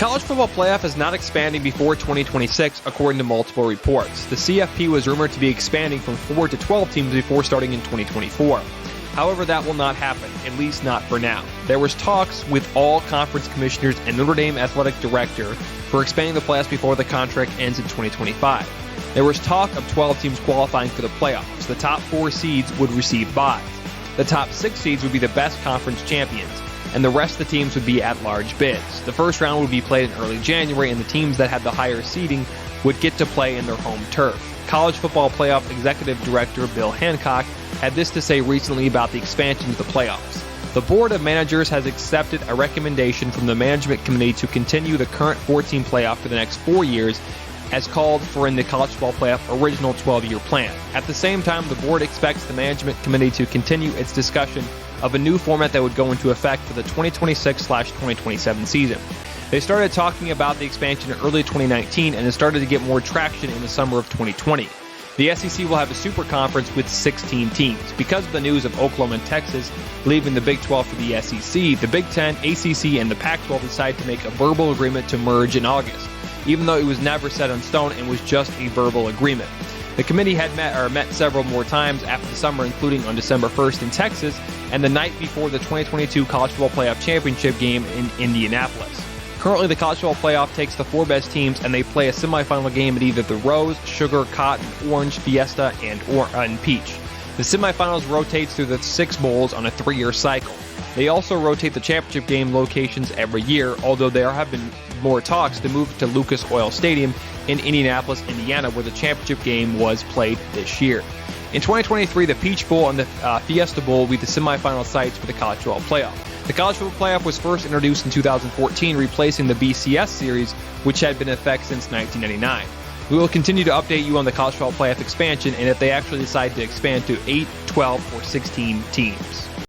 college football playoff is not expanding before 2026, according to multiple reports. The CFP was rumored to be expanding from 4 to 12 teams before starting in 2024. However, that will not happen, at least not for now. There was talks with all conference commissioners and Notre Dame athletic director for expanding the playoffs before the contract ends in 2025. There was talk of 12 teams qualifying for the playoffs. The top 4 seeds would receive byes. The top 6 seeds would be the best conference champions, and the rest of the teams would be at-large bids. The first round would be played in early January, and the teams that had the higher seeding would get to play in their home turf. College Football Playoff Executive Director Bill Hancock had this to say recently about the expansion of the playoffs. The Board of Managers has accepted a recommendation from the Management Committee to continue the current 14 playoff for the next 4 years, as called for in the College Football Playoff original 12-year plan. At the same time, the board expects the Management Committee to continue its discussion of a new format that would go into effect for the 2026/2027 season. They started talking about the expansion in early 2019, and it started to get more traction in the summer of 2020. The SEC will have a super conference with 16 teams. Because of the news of Oklahoma and Texas leaving the Big 12 for the SEC, the Big 10, ACC, and the Pac-12 decided to make a verbal agreement to merge in August, even though it was never set in stone and was just a verbal agreement. The committee had met several more times after the summer, including on December 1st in Texas and the night before the 2022 College Football Playoff Championship game in Indianapolis. Currently, the College Football Playoff takes the 4 best teams, and they play a semifinal game at either the Rose, Sugar, Cotton, Orange, Fiesta, and Peach. The semifinals rotates through the 6 bowls on a 3-year cycle. They also rotate the championship game locations every year, although there have been more talks to move to Lucas Oil Stadium in Indianapolis, Indiana, where the championship game was played this year. In 2023, the Peach Bowl and the Fiesta Bowl will be the semifinal sites for the College Football Playoff. The College Football Playoff was first introduced in 2014, replacing the BCS series, which had been in effect since 1999. We will continue to update you on the College Football Playoff expansion and if they actually decide to expand to 8, 12, or 16 teams.